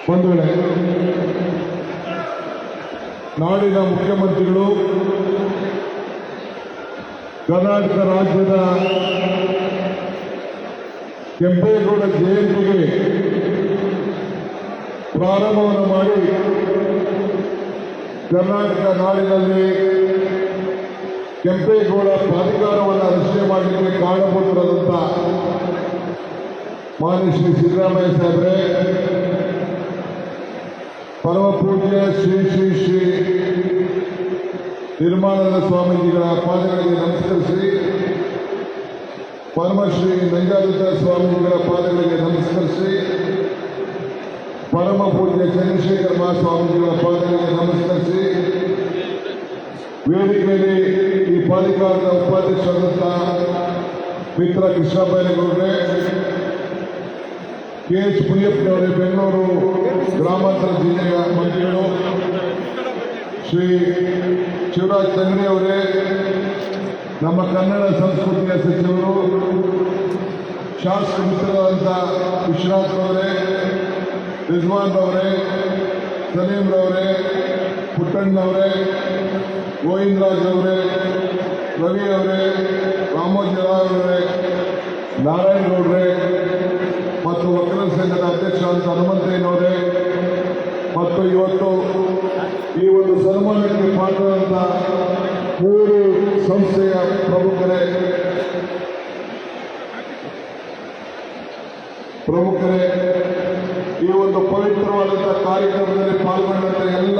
ಬಂಧುಗಳೇ, ನಾಡಿನ ಮುಖ್ಯಮಂತ್ರಿಗಳು ಕರ್ನಾಟಕ ರಾಜ್ಯದ ಕೆಂಪೇಗೌಡ ಜಯಂತಿಗೆ ಪ್ರಾರಂಭವನ್ನು ಮಾಡಿ ಕರ್ನಾಟಕ ನಾಡಿನಲ್ಲಿ ಕೆಂಪೇಗೌಡ ಪ್ರಾಧಿಕಾರವನ್ನು ರಚನೆ ಮಾಡಲಿಕ್ಕೆ ಕಾರಣಭೂತರಾದಂಥ ಮಾನ್ಯ ಶ್ರೀ ಸಿದ್ದರಾಮಯ್ಯ ಸಾಹೇಬ್ರೆ, ಪರಮ ಪೂಜ್ಯ ಶ್ರೀ ಶ್ರೀ ಶ್ರೀ ನಿರ್ಮಾಣದ ಸ್ವಾಮೀಜಿಗಳ ಪಾದಗಳಿಗೆ ನಮಸ್ಕರಿಸಿ, ಪರಮಶ್ರೀ ನಂಜಾದತ್ತ ಸ್ವಾಮೀಜಿಗಳ ಪಾದಗಳಿಗೆ ನಮಸ್ಕರಿಸಿ, ಪರಮ ಪೂಜ್ಯ ಚಂದ್ರಶೇಖರ ಮಹಾಸ್ವಾಮೀಜಿಗಳ ಪಾದಗಳಿಗೆ ನಮಸ್ಕರಿಸಿ, ವೇದಿಕೆಯಲ್ಲಿ ಈ ಪ್ರಾಧಿಕಾರದ ಉಪಾಧ್ಯಕ್ಷರಾದಂಥ ಮಿತ್ರ ಕೃಷ್ಣಬೈರೇಗೌಡರೇ, ಕೆ ಎಚ್ ಮುನಿಯಪ್ಪನವರೇ, ಬೆಂಗಳೂರು ಗ್ರಾಮಾಂತರ ಜಿಲ್ಲೆಯ ಮಂತ್ರಿಗಳು, ಶ್ರೀ ಶಿವರಾಜ್ ತಂಗಡಿ ಅವರೇ, ನಮ್ಮ ಕನ್ನಡ ಸಂಸ್ಕೃತಿಯ ಸಚಿವರು, ಶಾಸಕ ಮಿತ್ರರಾದಂಥ ವಿಶ್ವನಾಥ್ ಅವರೇ, ರಿಜ್ವಾನ್ ಅವರೇ, ಸಲೀಮ್ರವರೇ, ಪುಟ್ಟಣ್ಣವರೇ, ಗೋವಿಂದರಾಜ್ ಅವರೇ, ರವಿ ಅವರೇ, ರಾಮೋಜಿರಾವ್ ಅವರೇ, ನಾರಾಯಣ ಗೌಡ್ರೆ ಮತ್ತು ವಕೀಲರ ಸಂಘದ ಅಧ್ಯಕ್ಷರಾದಂಥ ಹನುಮಂತಯ್ಯನವರೇ ಮತ್ತು ಇವತ್ತು ಈ ಒಂದು ಸನ್ಮಾನಕ್ಕೆ ಪಾತ್ರರಾದಂಥ 3 ಸಂಸ್ಥೆಯ ಪ್ರಮುಖರೇ, ಈ ಒಂದು ಪವಿತ್ರವಾದಂಥ ಕಾರ್ಯಕ್ರಮದಲ್ಲಿ ಪಾಲ್ಗೊಂಡಂಥ ಎಲ್ಲ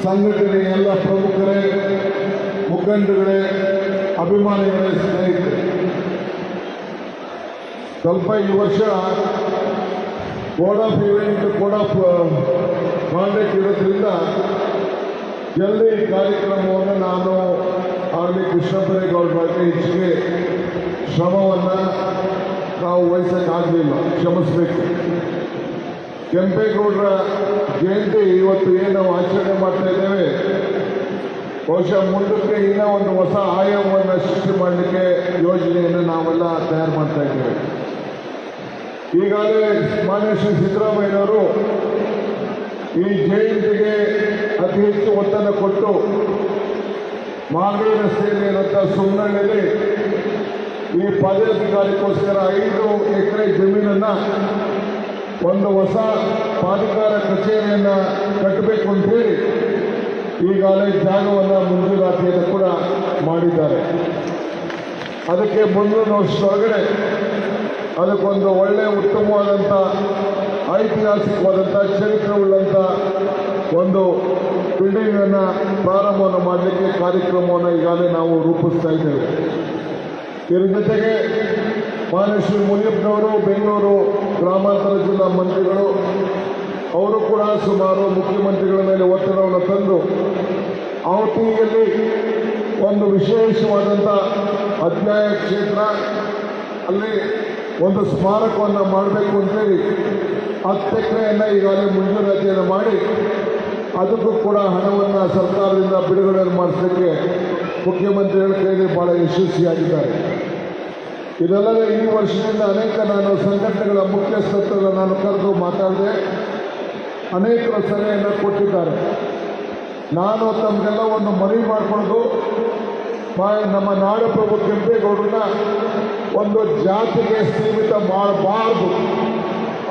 ಸಂಘಟನೆಯ ಎಲ್ಲ ಪ್ರಮುಖರೇ, ಮುಖಂಡಗಳೇ, ಅಭಿಮಾನಿಗಳೇ, ಸ್ನೇಹಿತರೆ, ಸ್ವಲ್ಪ ಈ ವರ್ಷ code of event, code of conduct ಇರೋದ್ರಿಂದ ಜಲ್ದಿ ಈ ಕಾರ್ಯಕ್ರಮವನ್ನು ನಾನು ಆಗಲಿ ಕೃಷ್ಣಬೈರೇಗೌಡರಿಗೆ ಹೆಚ್ಚಿಗೆ ಶ್ರಮವನ್ನು ನಾವು ವಹಿಸೋಕ್ಕಾಗಲಿಲ್ಲ, ಕ್ಷಮಿಸಬೇಕು. ಕೆಂಪೇಗೌಡರ ಜಯಂತಿ ಇವತ್ತು ಏನು ನಾವು ಆಚರಣೆ ಮಾಡ್ತಾ ಇದ್ದೇವೆ, ಬಹುಶಃ ಮುಂದಕ್ಕೆ ಇನ್ನೂ ಒಂದು ಹೊಸ ಆಯಾಮವನ್ನು ಸೃಷ್ಟಿ ಮಾಡಲಿಕ್ಕೆ ಯೋಜನೆಯನ್ನು ನಾವೆಲ್ಲ ತಯಾರು ಮಾಡ್ತಾ ಇದ್ದೇವೆ. ಈಗಾಗಲೇ ಮಾನ್ಯ ಶ್ರೀ ಸಿದ್ದರಾಮಯ್ಯನವರು ಈ ಜಯಂತಿಗೆ ಅತಿ ಹೆಚ್ಚು ಒತ್ತನ್ನು ಕೊಟ್ಟು ಮಾಗಡಿ ರಸ್ತೆಯಲ್ಲಿ ಇರುವಂಥ ಸುಮ್ಮನಹಳ್ಳಿಯಲ್ಲಿ ಈ ಪದಾಧಿಕಾರಿಗೋಸ್ಕರ 5 ಎಕರೆ ಜಮೀನನ್ನು ಒಂದು ಹೊಸ ಪ್ರಾಧಿಕಾರ ಕಚೇರಿಯನ್ನು ಕಟ್ಟಬೇಕು ಅಂತೇಳಿ ಈಗಾಗಲೇ ಜಾಗವನ್ನು ಮಂಜೂರಾತಿಯನ್ನು ಕೂಡ ಮಾಡಿದ್ದಾರೆ. ಅದಕ್ಕೆ ಮುಂದಿನ ವರ್ಷದೊಳಗಡೆ ಅದಕ್ಕೊಂದು ಒಳ್ಳೆಯ ಉತ್ತಮವಾದಂಥ ಐತಿಹಾಸಿಕವಾದಂಥ ಚರಿತ್ರೆಯುಳ್ಳಂಥ ಒಂದು ಬಿಲ್ಡಿಂಗನ್ನು ಪ್ರಾರಂಭವನ್ನು ಮಾಡಲಿಕ್ಕೆ ಕಾರ್ಯಕ್ರಮವನ್ನು ಈಗಾಗಲೇ ನಾವು ರೂಪಿಸ್ತಾ ಇದ್ದೇವೆ. ಇದರ ಜೊತೆಗೆ ಮಾನ್ಯ ಶ್ರೀ ಮುನಿಯಪ್ಪನವರು ಬೆಂಗಳೂರು ಗ್ರಾಮಾಂತರ ಜಿಲ್ಲಾ ಮಂತ್ರಿಗಳು, ಅವರು ಕೂಡ ಸುಮಾರು ಮುಖ್ಯಮಂತ್ರಿಗಳ ಮೇಲೆ ಒತ್ತಡವನ್ನು ತಂದು ಔಟಿಯಲ್ಲಿ ಒಂದು ವಿಶೇಷವಾದಂಥ ಅಧ್ಯಾಯ ಕ್ಷೇತ್ರ, ಅಲ್ಲಿ ಒಂದು ಸ್ಮಾರಕವನ್ನು ಮಾಡಬೇಕು ಅಂತೇಳಿ 10 ಎಕರೆಯನ್ನು ಈಗಾಗಲೇ ಮಂಜೂರಾತಿಯನ್ನು ಮಾಡಿ ಅದಕ್ಕೂ ಕೂಡ ಹಣವನ್ನು ಸರ್ಕಾರದಿಂದ ಬಿಡುಗಡೆ ಮಾಡಿಸಲಿಕ್ಕೆ ಮುಖ್ಯಮಂತ್ರಿಗಳ ಕೈಯಲ್ಲಿ ಭಾಳ ಯಶಸ್ವಿಯಾಗಿದ್ದಾರೆ. ಇದಲ್ಲದೆ ಈ ವರ್ಷದಿಂದ ಅನೇಕ ನಾನು ಸಂಘಟನೆಗಳ ಮುಖ್ಯಸ್ಥರುಗಳನ್ನು ನಾನು ಕರೆದು ಮಾತಾಡಿದೆ, ಅನೇಕರು ಸಲಹೆಯನ್ನು ಕೊಟ್ಟಿದ್ದಾರೆ. ನಾನು ತಮಗೆಲ್ಲ ಒಂದು ಮನವಿ ಮಾಡಿಕೊಂಡು ನಮ್ಮ ನಾಡಪ್ರಭು ಕೆಂಪೇಗೌಡರನ್ನ ಒಂದು ಜಾತಿಗೆ ಸೀಮಿತ ಮಾಡಬಾರ್ದು.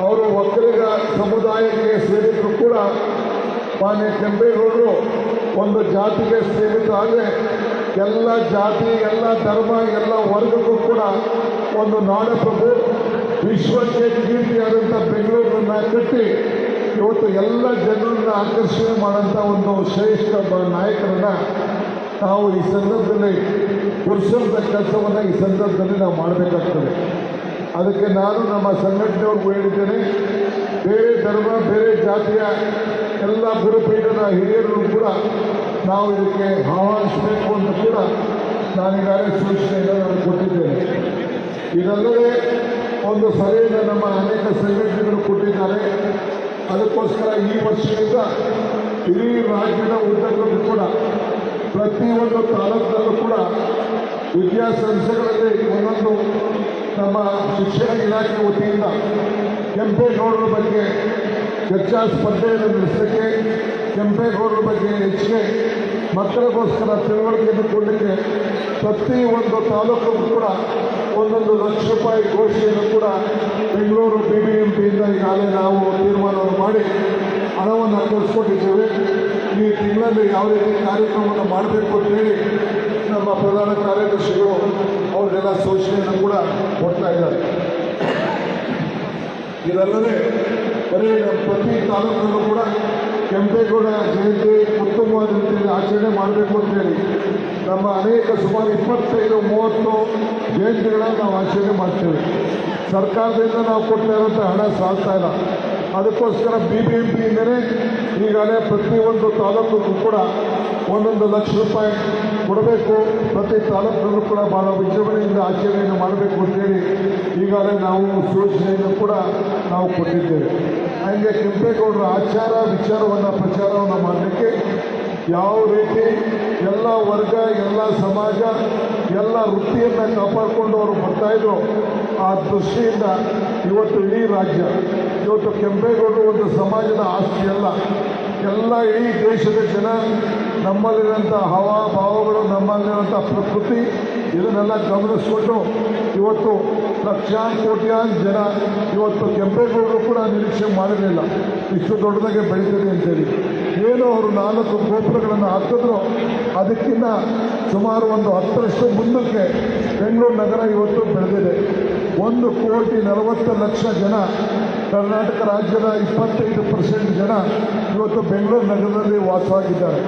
ಅವರು ಒಕ್ಕಲಿಗ ಸಮುದಾಯಕ್ಕೆ ಸೇರಿದ್ರು ಕೂಡ ಮಾನ್ಯ ಕೆಂಪೇಗೌಡರು ಒಂದು ಜಾತಿಗೆ ಸೀಮಿತ ಆದರೆ ಎಲ್ಲ ಜಾತಿ, ಎಲ್ಲ ಧರ್ಮ, ಎಲ್ಲ ವರ್ಗಕ್ಕೂ ಕೂಡ ಒಂದು ನಾಡಪ್ರಭು ವಿಶ್ವಕ್ಕೆ ಕೀರ್ತಿಯಾದಂಥ ಬೆಂಗಳೂರನ್ನ ಕಟ್ಟಿ ಇವತ್ತು ಎಲ್ಲ ಜನರನ್ನು ಆಕರ್ಷಣೆ ಮಾಡೋಂಥ ಒಂದು ಶ್ರೇಷ್ಠ ನಾಯಕರನ್ನು ನಾವು ಈ ಸಂದರ್ಭದಲ್ಲಿ ಪುರುಷರದ ಕೆಲಸವನ್ನು ಈ ಸಂದರ್ಭದಲ್ಲಿ ನಾವು ಮಾಡಬೇಕಾಗ್ತದೆ. ಅದಕ್ಕೆ ನಾನು ನಮ್ಮ ಸಂಘಟನೆಯವ್ರಿಗೂ ಹೇಳಿದ್ದೇನೆ, ಬೇರೆ ಧರ್ಮ, ಬೇರೆ ಜಾತಿಯ ಎಲ್ಲ ಗುರುಪೀಠದ ಹಿರಿಯರು ಕೂಡ ನಾವು ಇದಕ್ಕೆ ಆಹ್ವಾನಿಸಬೇಕು ಅಂತ ಕೂಡ ನಾನೀಗಾಗಲೇ ಸೂಚನೆಯನ್ನು ನಾನು ಕೊಟ್ಟಿದ್ದೇನೆ. ಇದಲ್ಲದೆ ಒಂದು ಸಲಹೆಯನ್ನು ನಮ್ಮ ಅನೇಕ ಸಂಘಟನೆಗಳು ಕೊಟ್ಟಿದ್ದಾರೆ. ಅದಕ್ಕೋಸ್ಕರ ಈ ವರ್ಷದಿಂದ ಇಡೀ ರಾಜ್ಯದ ಉದ್ದಗಲೂ ಕೂಡ ಪ್ರತಿಯೊಂದು ತಾಲೂಕಿನಲ್ಲೂ ಕೂಡ ವಿದ್ಯಾಸಂಸ್ಥೆಗಳಲ್ಲಿ ಒಂದೊಂದು ನಮ್ಮ ಶಿಕ್ಷಣ ಇಲಾಖೆ ವತಿಯಿಂದ ಕೆಂಪೇಗೌಡರ ಬಗ್ಗೆ ಚರ್ಚಾ ಸ್ಪರ್ಧೆಯನ್ನು ನಡೆಸಲಿಕ್ಕೆ, ಕೆಂಪೇಗೌಡರ ಬಗ್ಗೆ ಹೆಚ್ಚಿಗೆ ಮಕ್ಕಳಿಗೋಸ್ಕರ ತಿಳುವಳಿಕೆಯನ್ನು ಕೊಡಲಿಕ್ಕೆ ಪ್ರತಿ ಒಂದು ತಾಲೂಕಿಗೂ ಕೂಡ 1 ಲಕ್ಷ ರೂಪಾಯಿ ಘೋಷಣೆಯನ್ನು ಕೂಡ ಬೆಂಗಳೂರು BBMPಯಿಂದ ಈಗಾಗಲೇ ನಾವು ತೀರ್ಮಾನವನ್ನು ಮಾಡಿ ಹಣವನ್ನು ಕಳಿಸ್ಕೊಟ್ಟಿದ್ದೇವೆ. ಈ ತಿಂಗಳಲ್ಲಿ ಯಾವ ರೀತಿ ಕಾರ್ಯಕ್ರಮವನ್ನು ಮಾಡಬೇಕು ಅಂತೇಳಿ ನಮ್ಮ ಪ್ರಧಾನ ಕಾರ್ಯದರ್ಶಿಗಳು ಅವರಿಗೆಲ್ಲ ಸೂಚನೆಯನ್ನು ಕೂಡ ಕೊಡ್ತಾ ಇದ್ದಾರೆ. ಇದಲ್ಲದೆ ಬರೀ ನಮ್ಮ ಪ್ರತಿ ತಾಲೂಕಲ್ಲೂ ಕೂಡ ಕೆಂಪೇಗೌಡ ಜಯಂತಿ ಉತ್ತಮವಾದ ರೀತಿಯಲ್ಲಿ ಆಚರಣೆ ಮಾಡಬೇಕು ಅಂತೇಳಿ ನಮ್ಮ ಅನೇಕ ಸುಮಾರು 25-30 ಜಯಂತಿಗಳನ್ನು ನಾವು ಆಚರಣೆ ಮಾಡ್ತೇವೆ. ಸರ್ಕಾರದಿಂದ ನಾವು ಕೊಡ್ತಾ ಇರುವಂಥ ಹಣ ಸಾಲ್ತಾ ಇಲ್ಲ. ಅದಕ್ಕೋಸ್ಕರ BBMPಯಿಂದಲೇ ಈಗಾಗಲೇ ಪ್ರತಿಯೊಂದು ತಾಲೂಕಿಗೂ ಕೂಡ 1 ಲಕ್ಷ ರೂಪಾಯಿ ಕೊಡಬೇಕು. ಪ್ರತಿ ತಾಲೂಕಿನಲ್ಲೂ ಕೂಡ ಭಾಳ ವಿಜೃಂಭಣೆಯಿಂದ ಆಚರಣೆಯನ್ನು ಮಾಡಬೇಕು ಅಂತೇಳಿ ಈಗಾಗಲೇ ನಾವು ಸೂಚನೆಯನ್ನು ಕೂಡ ನಾವು ಕೊಟ್ಟಿದ್ದೇವೆ. ಹಾಗೆ ಕೆಂಪೇಗೌಡರ ಆಚಾರ ವಿಚಾರವನ್ನು ಪ್ರಚಾರವನ್ನು ಮಾಡಲಿಕ್ಕೆ ಯಾವ ರೀತಿ ಎಲ್ಲ ವರ್ಗ, ಎಲ್ಲ ಸಮಾಜ, ಎಲ್ಲ ವೃತ್ತಿಯನ್ನು ಕಾಪಾಡಿಕೊಂಡು ಅವರು ಬರ್ತಾಯಿದ್ರು, ಆ ದೃಷ್ಟಿಯಿಂದ ಇವತ್ತು ಇಡೀ ರಾಜ್ಯ, ಇವತ್ತು ಕೆಂಪೇಗೌಡರು ಒಂದು ಸಮಾಜದ ಆಸ್ತಿ ಅಲ್ಲ, ಎಲ್ಲ ಇಡೀ ದೇಶದ ಜನ, ನಮ್ಮಲ್ಲಿರುವಂಥ ಭಾವಗಳು, ನಮ್ಮಲ್ಲಿರುವಂಥ ಪ್ರಕೃತಿ, ಇದನ್ನೆಲ್ಲ ಗಮನಿಸ್ಕೊಂಡು ಇವತ್ತು ಲಕ್ಷಾಂತರ ಜನ ಇವತ್ತು ಕೆಂಪೇಗೌಡರು ಕೂಡ ನಿರೀಕ್ಷೆ ಮಾಡಿರಲಿಲ್ಲ ಇಷ್ಟು ದೊಡ್ಡದಾಗೆ ಬೆಳೀತದೆ ಅಂತೇಳಿ. ಏನು ಅವರು 4 ಗೋಪುರಗಳನ್ನು ಹಾಕಿದ್ರು, ಅದಕ್ಕಿಂತ ಸುಮಾರು ಒಂದು 10ರಷ್ಟು ಮುಂದಕ್ಕೆ ಬೆಂಗಳೂರು ನಗರ ಇವತ್ತು ಬೆಳೆದಿದೆ. 1,40,00,000 ಜನ, ಕರ್ನಾಟಕ ರಾಜ್ಯದ 25% ಜನ ಇವತ್ತು ಬೆಂಗಳೂರು ನಗರದಲ್ಲಿ ವಾಸವಾಗಿದ್ದಾರೆ.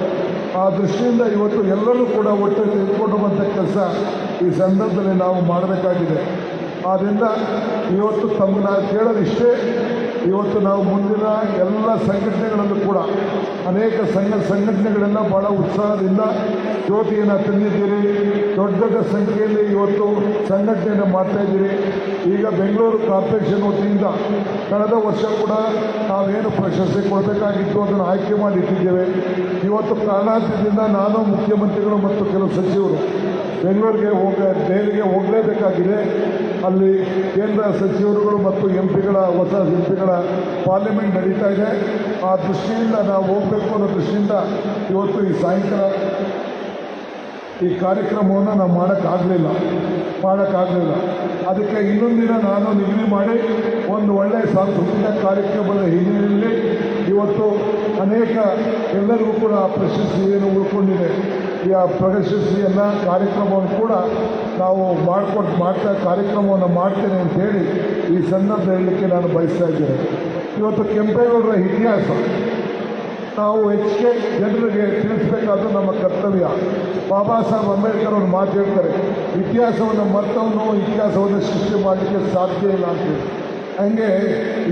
ಆ ದೃಷ್ಟಿಯಿಂದ ಇವತ್ತು ಎಲ್ಲರೂ ಕೂಡ ಒಟ್ಟು ತೆಗೆದುಕೊಂಡು ಬಂದ ಕೆಲಸ ಈ ಸಂದರ್ಭದಲ್ಲಿ ನಾವು ಮಾಡಬೇಕಾಗಿದೆ. ಆದ್ದರಿಂದ ಇವತ್ತು ನಾವು ಕೇಳೋದಿಷ್ಟೇ, ಇವತ್ತು ನಾವು ಮುಂದಿನ ಎಲ್ಲ ಸಂಘಟನೆಗಳಲ್ಲೂ ಕೂಡ ಅನೇಕ ಸಂಘಟನೆಗಳೆಲ್ಲ ಭಾಳ ಉತ್ಸಾಹದಿಂದ ಜ್ಯೋತಿಯನ್ನು ತಂದಿದ್ದೀರಿ. ದೊಡ್ಡ ದೊಡ್ಡ ಸಂಖ್ಯೆಯಲ್ಲಿ ಇವತ್ತು ಸಂಘಟನೆಯನ್ನು ಮಾಡ್ತಾಯಿದ್ದೀರಿ. ಈಗ ಬೆಂಗಳೂರು ಕಾರ್ಪೊರೇಷನ್ ವತಿಯಿಂದ ಕಳೆದ ವರ್ಷ ಕೂಡ ನಾವೇನು ಪ್ರಶಸ್ತಿ ಕೊಡಬೇಕಾಗಿತ್ತು ಅದನ್ನು ಆಯ್ಕೆ ಮಾಡಿ ಇಟ್ಟಿದ್ದೇವೆ. ಇವತ್ತು ಕಾರಣಾಂತರದಿಂದ ನಾನು, ಮುಖ್ಯಮಂತ್ರಿಗಳು ಮತ್ತು ಕೆಲವು ಸಚಿವರು ಬೆಂಗಳೂರಿಗೆ ದೆಹಲಿಗೆ ಹೋಗಲೇಬೇಕಾಗಿದೆ. ಅಲ್ಲಿ ಕೇಂದ್ರ ಸಚಿವರುಗಳು ಮತ್ತು ಹೊಸ ಎಂಪಿಗಳ ಪಾರ್ಲಿಮೆಂಟ್ ನಡೀತಾ ಇದೆ. ಆ ದೃಷ್ಟಿಯಿಂದ ನಾವು ಹೋಗಬೇಕು ಅನ್ನೋ ದೃಷ್ಟಿಯಿಂದ ಇವತ್ತು ಈ ಸಾಯಂಕಾಲ ಈ ಕಾರ್ಯಕ್ರಮವನ್ನು ನಾವು ಮಾಡೋಕ್ಕಾಗಲಿಲ್ಲ. ಅದಕ್ಕೆ ಇನ್ನೊಂದಿನ ನಾನು ನಿಗದಿ ಮಾಡಿ ಒಂದು ಒಳ್ಳೆಯ ಸಾಂಸ್ಕೃತಿಕ ಕಾರ್ಯಕ್ರಮದ ಹಿನ್ನೆಲೆಯಲ್ಲಿ ಇವತ್ತು ಅನೇಕ ಎಲ್ಲರಿಗೂ ಕೂಡ ಪ್ರಶಸ್ತಿ ಏನು ಉಳ್ಕೊಂಡಿದೆ, ಈ ಪ್ರಶಸ್ತಿಯನ್ನು ಕಾರ್ಯಕ್ರಮವನ್ನು ಕೂಡ ನಾವು ಕಾರ್ಯಕ್ರಮವನ್ನು ಮಾಡ್ತೇನೆ ಅಂತೇಳಿ ಈ ಸಂದರ್ಭ ಹೇಳಲಿಕ್ಕೆ ನಾನು ಬಯಸ್ತಾ ಇದ್ದೇನೆ. ಇವತ್ತು ಕೆಂಪೇಗೌಡರ ಇತಿಹಾಸ ನಾವು ಹೆಚ್ಚಿಗೆ ಜನರಿಗೆ ತಿಳಿಸಬೇಕಾದ್ದು ನಮ್ಮ ಕರ್ತವ್ಯ. ಬಾಬಾ ಸಾಹೇಬ್ ಅಂಬೇಡ್ಕರ್ ಅವರು ಮಾತು ಹೇಳ್ತಾರೆ, ಇತಿಹಾಸವನ್ನು ಮರ್ತವನು ಇತಿಹಾಸವನ್ನು ಸೃಷ್ಟಿ ಮಾಡಲಿಕ್ಕೆ ಸಾಧ್ಯ ಇಲ್ಲ ಅಂತೇಳಿ. ಹಂಗೆ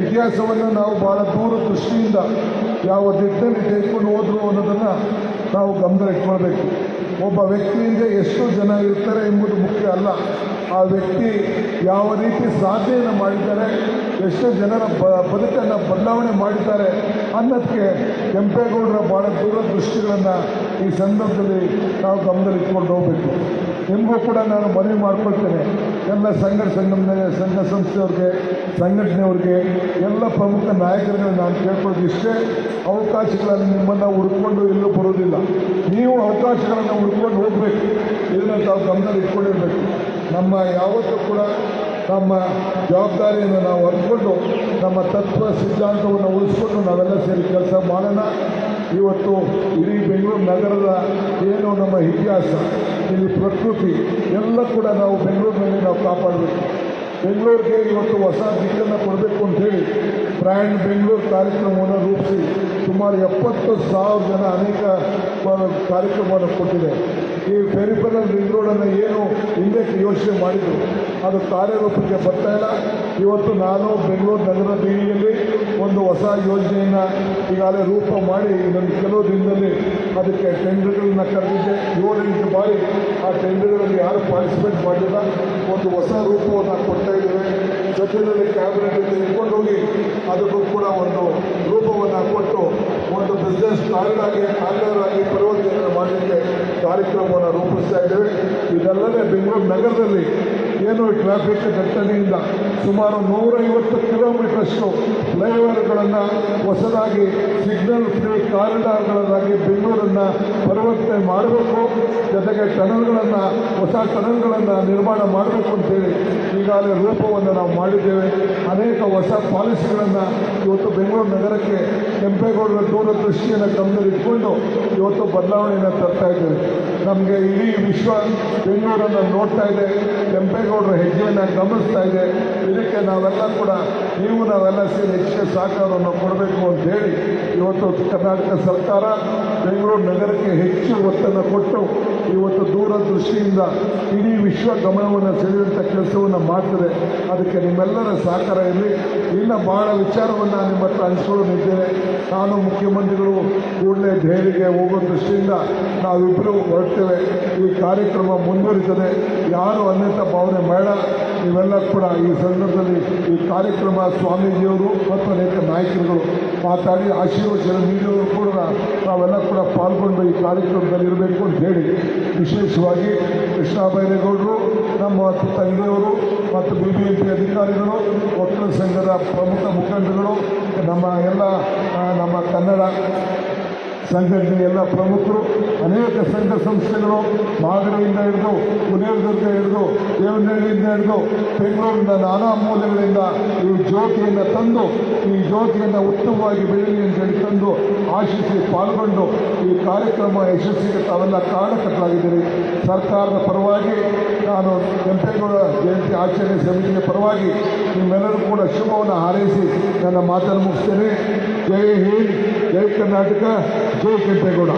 ಇತಿಹಾಸವನ್ನು ನಾವು ಭಾಳ ದೂರ ದೃಷ್ಟಿಯಿಂದ ಯಾವ ದಿಟ್ಟಿನಲ್ಲಿ ತೆಗೆದುಕೊಂಡು ಹೋದ್ರು ಅನ್ನೋದನ್ನು ನಾವು ಗಮನ ಇಟ್ಕೊಳ್ಬೇಕು. ಒಬ್ಬ ವ್ಯಕ್ತಿಯಿಂದ ಎಷ್ಟು ಜನ ಇರ್ತಾರೆ ಎಂಬುದು ಮುಖ್ಯ ಅಲ್ಲ, ಆ ವ್ಯಕ್ತಿ ಯಾವ ರೀತಿ ಸಾಧನೆಯನ್ನು ಮಾಡಿದ್ದಾರೆ, ಎಷ್ಟು ಜನರ ಬದುಕನ್ನು ಬದಲಾವಣೆ ಮಾಡಿದ್ದಾರೆ ಅನ್ನೋದಕ್ಕೆ ಕೆಂಪೇಗೌಡರ ಭಾಳ ದೂರದೃಷ್ಟಿಗಳನ್ನು ಈ ಸಂದರ್ಭದಲ್ಲಿ ನಾವು ಗಮನದಲ್ಲಿಟ್ಕೊಂಡು ಹೋಗಬೇಕು. ನಿಮಗೂ ಕೂಡ ನಾನು ಮನವಿ ಮಾಡ್ಕೊಳ್ತೇನೆ, ಎಲ್ಲ ಸಂಘ ಸಂಸ್ಥೆಯವ್ರಿಗೆ, ಸಂಘಟನೆಯವ್ರಿಗೆ, ಎಲ್ಲ ಪ್ರಮುಖ ನಾಯಕರುಗಳು ನಾನು ಕೇಳ್ಕೊಳ್ಳೋದು ಇಷ್ಟೇ, ಅವಕಾಶಗಳನ್ನು ನಿಮ್ಮನ್ನು ಹುಡ್ಕೊಂಡು ಎಲ್ಲೂ ಬರೋದಿಲ್ಲ. ನೀವು ಅವಕಾಶಗಳನ್ನು ಹುಡ್ಕೊಂಡು ಹೋಗಬೇಕು. ಇದನ್ನು ತಾವು ಗಮನದಲ್ಲಿ ಇಟ್ಕೊಂಡಿರಬೇಕು. ನಮ್ಮ ಯಾವತ್ತೂ ಕೂಡ ನಮ್ಮ ಜವಾಬ್ದಾರಿಯನ್ನು ನಾವು ಅರಿತುಕೊಂಡು ನಮ್ಮ ತತ್ವ ಸಿದ್ಧಾಂತವನ್ನು ಉಳಿಸ್ಕೊಂಡು ನಾವೆಲ್ಲ ಸೇರಿ ಕೆಲಸ ಮಾಡೋಣ. ಇವತ್ತು ಇಡೀ ಬೆಂಗಳೂರು ನಗರದ ಏನು ನಮ್ಮ ಇತಿಹಾಸ, ಇಲ್ಲಿ ಪ್ರಕೃತಿ ಎಲ್ಲ ಕೂಡ ನಾವು ಬೆಂಗಳೂರಿನಲ್ಲಿ ನಾವು ಕಾಪಾಡಬೇಕು. ಬೆಂಗಳೂರಿಗೆ ಇವತ್ತು ಹೊಸ ದಿಕ್ಕನ್ನು ಕೊಡಬೇಕು ಅಂತೇಳಿ ಬ್ರ್ಯಾಂಡ್ ಬೆಂಗಳೂರು ಕಾರ್ಯಕ್ರಮವನ್ನು ರೂಪಿಸಿ ಸುಮಾರು 70,000 ಜನ ಅನೇಕ ಕಾರ್ಯಕ್ರಮವನ್ನು ಕೊಟ್ಟಿದೆ. ಈ ಪೆರಿಫೆರಲ್ ರಿಂಗ್ ರೋಡನ್ನು ಏನು ಹಿಂದೆ ಯೋಚನೆ ಮಾಡಿದ್ರು ಅದು ಕಾರ್ಯರೂಪಕ್ಕೆ ಬರ್ತಾ ಇಲ್ಲ. ಇವತ್ತು ನಾನು ಬೆಂಗಳೂರು ನಗರ ಬೀದಿಯಲ್ಲಿ ಒಂದು ಹೊಸ ಯೋಜನೆಯನ್ನು ಈಗಾಗಲೇ ರೂಪ ಮಾಡಿ ಇನ್ನೊಂದು ಕೆಲವು ದಿನದಲ್ಲಿ ಅದಕ್ಕೆ ಟೆಂಡರ್ಗಳನ್ನ ಕರೆದಿದ್ದೆ. 7-8 ಬಾರಿ ಆ ಟೆಂಡರ್ಗಳಲ್ಲಿ ಯಾರು ಪಾರ್ಟಿಸಿಪೇಟ್ ಮಾಡಿಲ್ಲ. ಒಂದು ಹೊಸ ರೂಪವನ್ನು ಕೊಡ್ತಾ ಇದ್ದೇವೆ. ಜೊತೆಯಲ್ಲಿ ಕ್ಯಾಬಿನೆಟ್ ತೆಗೆದುಕೊಂಡು ಹೋಗಿ ಅದಕ್ಕೂ ಕೂಡ ಒಂದು ರೂಪವನ್ನು ಕೊಟ್ಟು ಒಂದು ಬಿಸ್ನೆಸ್ ಕಾರಿಡಾರ್ ಆಗಿ ಪರಿವರ್ತನೆ ಮಾಡಲಿಕ್ಕೆ ಕಾರ್ಯಕ್ರಮವನ್ನು ರೂಪಿಸ್ತಾ ಇದ್ದೇವೆ. ಇದಲ್ಲದೆ ಬೆಂಗಳೂರು ನಗರದಲ್ಲಿ ಏನು ಟ್ರಾಫಿಕ್ ದಟ್ಟಣೆಯಿಂದ ಸುಮಾರು 150 ಕಿಲೋಮೀಟರ್ಷ್ಟು ಫ್ಲೈಓವರ್ಗಳನ್ನು ಹೊಸದಾಗಿ ಸಿಗ್ನಲ್ ಫ್ರೀ ಕಾರಿಡಾರ್ಗಳನ್ನಾಗಿ ಬೆಂಗಳೂರನ್ನು ಪರಿವರ್ತನೆ ಮಾಡಬೇಕು. ಜೊತೆಗೆ ಟನಲ್ಗಳನ್ನು ಹೊಸ ಟನಲ್ಗಳನ್ನು ನಿರ್ಮಾಣ ಮಾಡಬೇಕು ಅಂತೇಳಿ ಈಗಾಗಲೇ ರೂಪವನ್ನು ನಾವು ಮಾಡಿದ್ದೇವೆ. ಅನೇಕ ಹೊಸ ಪಾಲಿಸಿಗಳನ್ನು ಇವತ್ತು ಬೆಂಗಳೂರು ನಗರಕ್ಕೆ ಕೆಂಪೇಗೌಡರ ದೂರದೃಷ್ಟಿಯನ್ನು ಗಮನದಲ್ಲಿಟ್ಟುಕೊಂಡು ಇವತ್ತು ಬದಲಾವಣೆಯನ್ನು ತರ್ತಾ ಇದ್ದೇವೆ. ನಮಗೆ ಇಡೀ ವಿಶ್ವ ಬೆಂಗಳೂರನ್ನು ನೋಡ್ತಾ ಇದೆ, ಕೆಂಪೇಗೌಡರ ಹೆಜ್ಜೆಯನ್ನು ಗಮನಿಸ್ತಾ ಇದೆ. ಇದಕ್ಕೆ ನಾವೆಲ್ಲ ಕೂಡ ನಾವೆಲ್ಲ ಸೇರಿ ಹೆಚ್ಚಿನ ಸಹಕಾರವನ್ನು ಕೊಡಬೇಕು ಅಂತ ಹೇಳಿ ಇವತ್ತು ಕರ್ನಾಟಕ ಸರ್ಕಾರ ಬೆಂಗಳೂರು ನಗರಕ್ಕೆ ಹೆಚ್ಚು ಒತ್ತನ್ನು ಕೊಟ್ಟು ಇವತ್ತು ದೂರದೃಷ್ಟಿಯಿಂದ ಇಡೀ ವಿಶ್ವ ಗಮನವನ್ನು ಸೆಳೆಯುವಂಥ ಕೆಲಸವನ್ನು ಮಾಡ್ತದೆ. ಅದಕ್ಕೆ ನಿಮ್ಮೆಲ್ಲರ ಸಹಕಾರ ಇರಲಿ. ಇನ್ನು ಬಹಳ ವಿಚಾರವನ್ನು ನಿಮ್ಮ ಹತ್ರ ಹಂಚಿಕೊಳ್ಳಲಿದ್ದೇನೆ. ನಾನು ಮುಖ್ಯಮಂತ್ರಿಗಳು ಕೂಡಲೇ ದೆಹಲಿಗೆ ಹೋಗೋ ದೃಷ್ಟಿಯಿಂದ ನಾವಿಬ್ಬರು ಹೊರಡ್ತೇವೆ. ಈ ಕಾರ್ಯಕ್ರಮ ಮುಂದುವರಿತದೆ. ಯಾರು ಅನ್ಯತಾ ಭಾವನೆ ಬೇಡ. ನೀವೆಲ್ಲ ಕೂಡ ಈ ಸಂದರ್ಭದಲ್ಲಿ ಈ ಕಾರ್ಯಕ್ರಮ ಸ್ವಾಮೀಜಿಯವರು ಮತ್ತು ಅನೇಕ ನಾಯಕರುಗಳು ಮಾತಾಡಿ ಆಶೀರ್ವಚನ ನೀಡುವವರು ಕೂಡ ನಾವೆಲ್ಲ ಕೂಡ ಪಾಲ್ಗೊಂಡು ಈ ಕಾರ್ಯಕ್ರಮದಲ್ಲಿ ಇರಬೇಕು ಅಂತ ಹೇಳಿ ವಿಶೇಷವಾಗಿ ಕೃಷ್ಣ ಬೈರೇಗೌಡರು, ನಮ್ಮ ತಂದೆಯವರು ಮತ್ತು BBMP ಅಧಿಕಾರಿಗಳು, ಒಕ್ಕಲ ಸಂಘದ ಪ್ರಮುಖ ಮುಖಂಡರುಗಳು, ನಮ್ಮ ಕನ್ನಡ ಸಂಘಟನೆ ಎಲ್ಲ ಪ್ರಮುಖರು, ಅನೇಕ ಸಂಘ ಸಂಸ್ಥೆಗಳು ಮಾಗಡಿಯಿಂದ ಹಿಡಿದು ಹುಲಿಯದುರ್ಗ ಹಿಡಿದು ದೇವನಹಳ್ಳಿಯಿಂದ ಹಿಡಿದು ಬೆಂಗಳೂರಿನ ನಾನಾ ಮೂಲೆಗಳಿಂದ ಈ ಜ್ಯೋತಿಯನ್ನು ತಂದು ಈ ಜ್ಯೋತಿಯನ್ನು ಉತ್ತಮವಾಗಿ ಬೆಳೀಲಿ ಅಂತೇಳಿ ತಂದು ಆಶಿಸಿ ಪಾಲ್ಗೊಂಡು ಈ ಕಾರ್ಯಕ್ರಮ ಯಶಸ್ಸಿಗೆ ತಾವೆಲ್ಲ ಕಾರಣಕರ್ತರಾಗಿದ್ದೀರಿ. ಸರ್ಕಾರದ ಪರವಾಗಿ ನಾನು ಕೆಂಪೇಗೌಡ ಜಯಂತಿ ಆಚರಣೆ ಸಮಿತಿಯ ಪರವಾಗಿ ನಿಮ್ಮೆಲ್ಲರೂ ಕೂಡ ಶುಭವನ್ನು ಹಾರೈಸಿ ನನ್ನ ಮಾತನ್ನು ಮುಗಿಸ್ತೇನೆ. ಜೈ ಹಿಂದ್, ಜೈ ಕರ್ನಾಟಕ, ಜೈ ಕೆಂಪೇಗೌಡ.